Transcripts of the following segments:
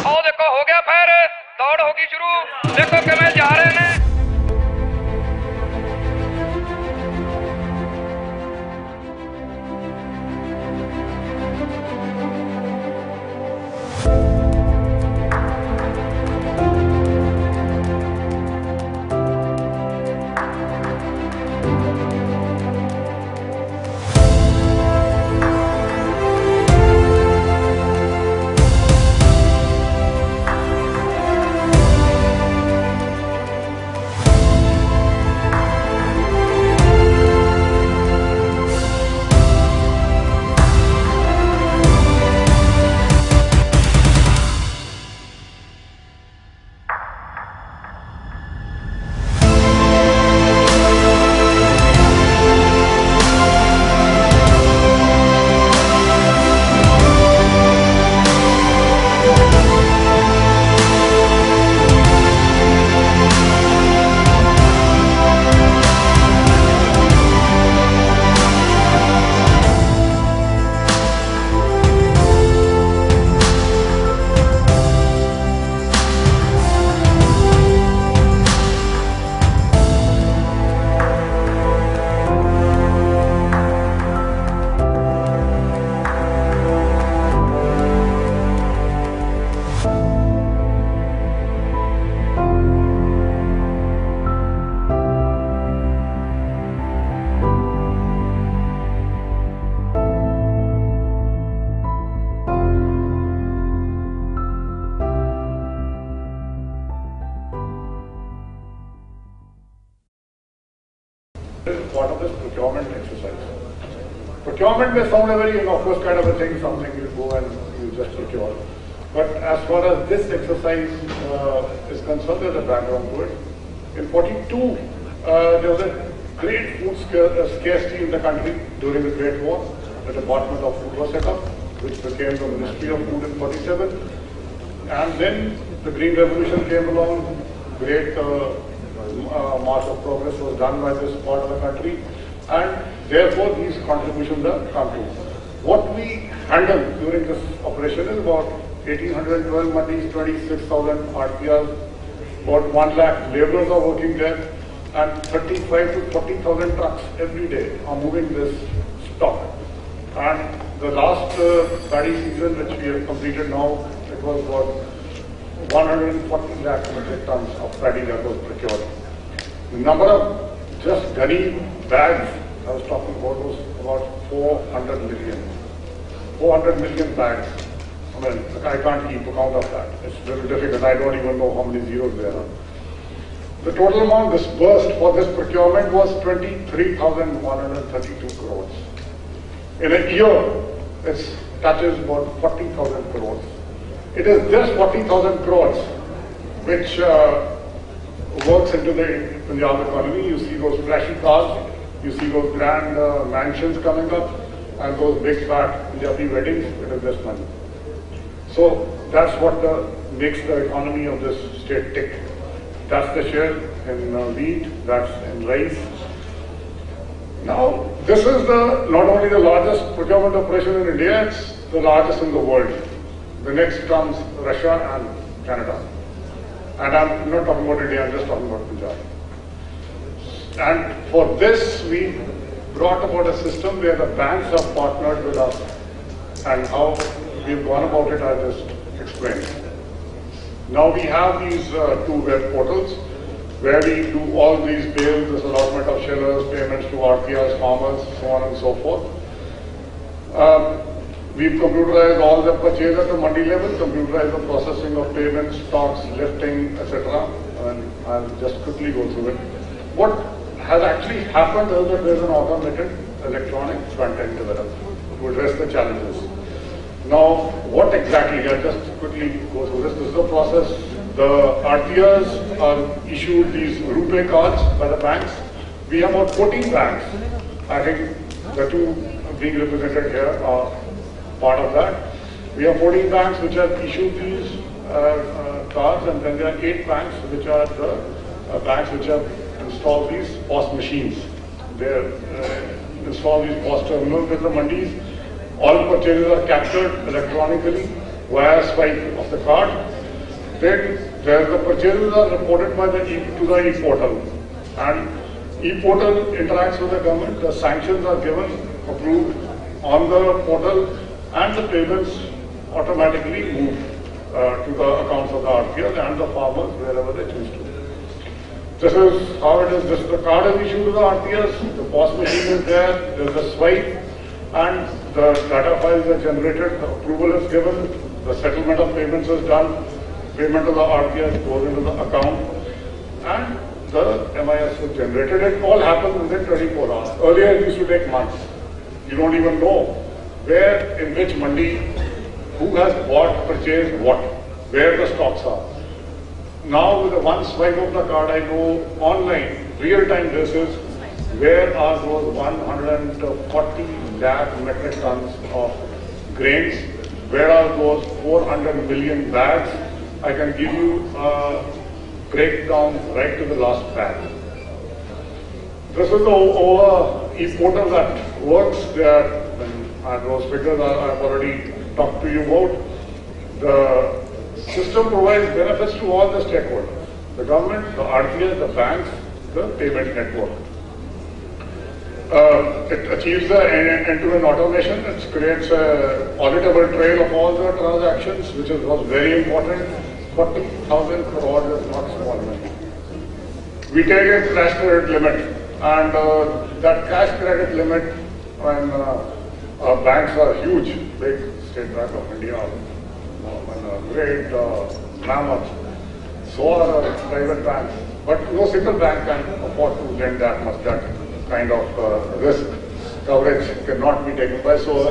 आओ देखो हो गया फिर दौड़ होगी शुरू देखो किवें जा रहे हैं Part of this procurement exercise. Procurement may sound a very innocuous kind of a thing, something you go and you just procure. But as far as this exercise is concerned, there's a background to it. In 42, there was a great food scarcity in the country during the Great War. The Department of Food was set up, which became the Ministry of Food in 47. And then the Green Revolution came along, great march of progress was done by this part of the country, and therefore these contributions are come to. What we handled during this operation is about 1,812 mandis, 26,000 RTRs, about 1 lakh laborers are working there, and 35 to 40,000 trucks every day are moving this stock. And the last paddy season, which we have completed now, it was about 140 lakh metric tons of paddy that was procured. The number of just gunny bags I was talking about was about 400 million. 400 million bags. I mean, I can't keep account of that. It's very difficult. I don't even know how many zeros there are. The total amount disbursed for this procurement was 23,132 crores. In a year, it touches about 40,000 crores. It is this 40,000 crores which works into the Punjab economy. You see those flashy cars, you see those grand mansions coming up, and those big fat Punjabi weddings. It is this money. So that's what makes the economy of this state tick. That's the share in wheat, that's in rice. Now, this is not only the largest procurement operation in India, it's the largest in the world. The next comes Russia and Canada. And I'm not talking about India, I'm just talking about Punjab. And for this, we brought about a system where the banks have partnered with us, and how we've gone about it, I just explained. Now we have these two web portals where we do all these bills, this allotment of shillers, payments to RTRs, farmers, so on and so forth. We've computerized all the purchase at the mandi level, computerized the processing of payments, stocks, lifting, etc. And I'll just quickly go through it. What has actually happened is that there's an automated electronic front-end developed to address the challenges. Now, what exactly? I'll just quickly go through this. This is the process. The RTRs are issued these RuPay cards by the banks. We have about 14 banks. I think the two being represented here are part of that. We have 14 banks which have issued these cards, and then there are 8 banks which are the banks which have installed these POS machines. They install these POS terminals in the mandis. All purchases are captured electronically via swipe of the card, Then the purchases are reported by to the e-portal, and e-portal interacts with the government. The sanctions are given, approved on the portal, and the payments automatically move to the accounts of the RTRs and the farmers wherever they choose to. This is how it is. This is the card is issued to the RTRs. The POS machine is there. There is a swipe, and the data files are generated. The approval is given. The settlement of payments is done. Payment of the RTRs goes into the account, and the MIS is generated. It all happens within 24 hours. Earlier it used to take months. You don't even know where, in which mandi, who has bought, purchased what, where the stocks are. Now with the one swipe of the card, I know online, real-time basis, where are those 140 lakh metric tons of grains, where are those 400 million bags. I can give you a breakdown right to the last bag. This is the e-portal that works there, and those figures I've already talked to you about. The system provides benefits to all the stakeholders: the government, the RTS, the banks, the payment network. It achieves the end-to-end automation. It creates an auditable trail of all the transactions, which was very important. 40,000 crores is not small money. We take a cash credit limit, and that cash credit limit, when our banks are huge, big State Bank of India, great mammoth, so are private banks. But no single bank can afford to lend that much. That kind of risk coverage cannot be taken by. So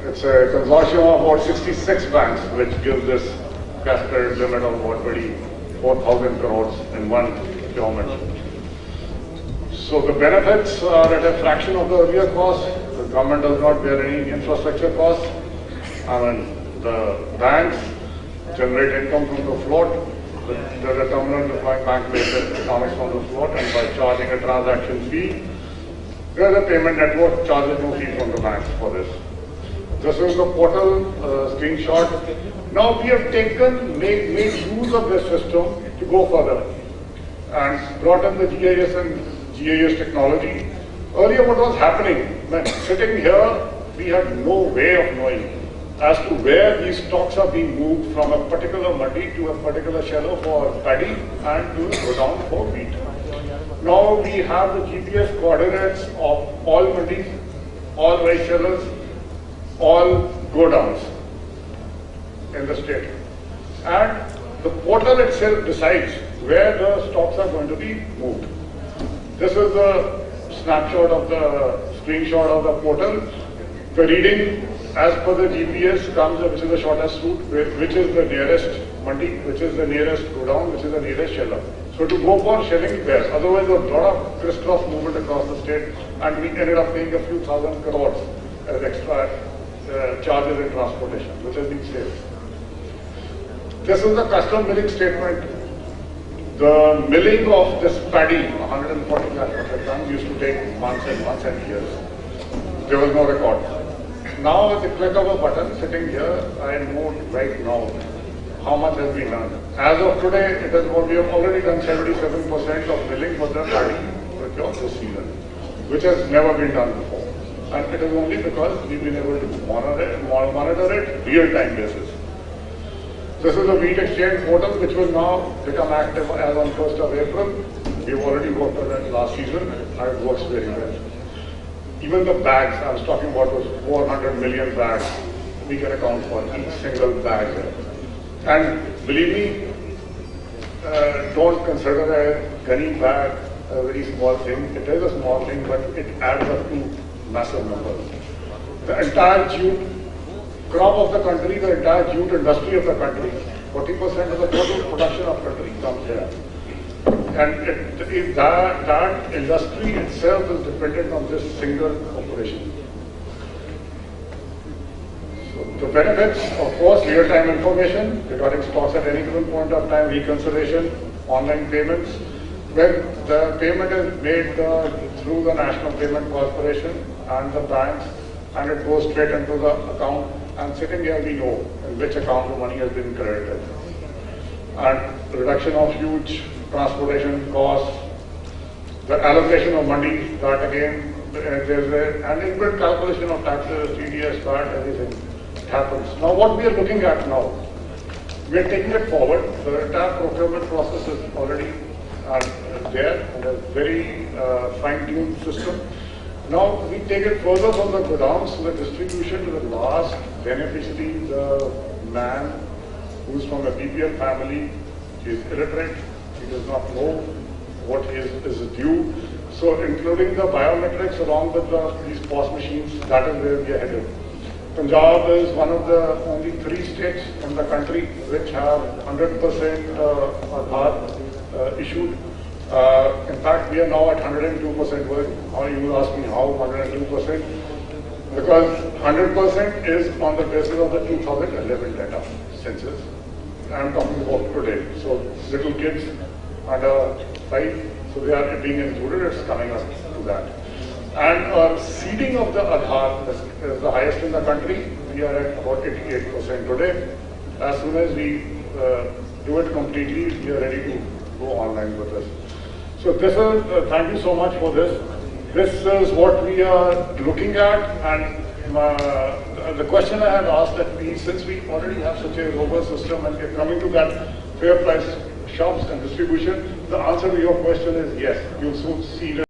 it's a consortium of about 66 banks which gives this cash credit limit of about 24,000 crores in one procurement. So the benefits are at a fraction of the earlier cost. The government does not bear any infrastructure costs. The banks generate income from the float. The terminal deploying bank pays economics from the float, and by charging a transaction fee, the payment network charges no fee from the banks for this. This is the portal screenshot. Now we have made use of this system to go further and brought in the GIS and GIS technology. Earlier what was happening, sitting here, we had no way of knowing as to where these stocks are being moved from a particular mandi to a particular shallow for paddy and to go down for wheat. Now we have the GPS coordinates of all mandis, all rice shallows, all go downs in the state. And the portal itself decides where the stocks are going to be moved. This is the snapshot of the screenshot of the portal. The reading as per the GPS comes, which is the shortest route, which is the nearest mandi, which is the nearest go down, which is the nearest sheller. So to go for shelling there, otherwise there was a lot of crisscross movement across the state, and we ended up paying a few thousand crores as extra charges in transportation, which has been saved. This is the custom milling statement. The milling of this paddy, 140 lakh metric tons, used to take months and months and years. There was no record. Now with the click of a button sitting here, I know right now how much has been done. As of today, we have already done 77% of milling for the paddy procure this season, which has never been done before. And it is only because we've been able to monitor it real-time basis. This is the wheat exchange portal, which will now become active as on 1st of April. We've already worked on that last season, and it works very well. Even the bags, I was talking about those 400 million bags, we can account for each single bag. And believe me, don't consider a gunny bag a very small thing. It is a small thing, but it adds up to massive numbers. The entire jute crop of the country, the entire jute industry of the country, 40% of the total production of country comes here. And that industry itself is dependent on this single operation. So the benefits, of course, real-time information regarding stocks at any given point of time, reconciliation, online payments. When the payment is made through the National Payment Corporation and the banks, and it goes straight into the account, and sitting here we know in which account the money has been credited. And reduction of huge transportation costs, the allocation of money, that again, there's an inbuilt calculation of taxes, TDS, VAT, everything happens. Now what we are looking at now, we are taking it forward. The entire procurement process is already there and a very fine-tuned system. Now we take it further from the godowns to the distribution to the last beneficiary, the man who is from a BPL family. He is illiterate, he does not know what is due. So including the biometrics along with these POS machines, that is where we are headed. Punjab is one of the only 3 states in the country which have 100% Aadhaar issued. In fact, we are now at 102%. Or you will ask me how 102%? Because 100% is on the basis of the 2011 data census. I am talking about today. So little kids under 5, so they are being included. It's coming up to that. And seeding of the Aadhaar is the highest in the country. We are at about 88% today. As soon as we do it completely, we are ready to go online with this. So this is, thank you so much for this. This is what we are looking at, and the question I had asked that since we already have such a robust system and we are coming to that fair price shops and distribution, the answer to your question is yes, you'll soon see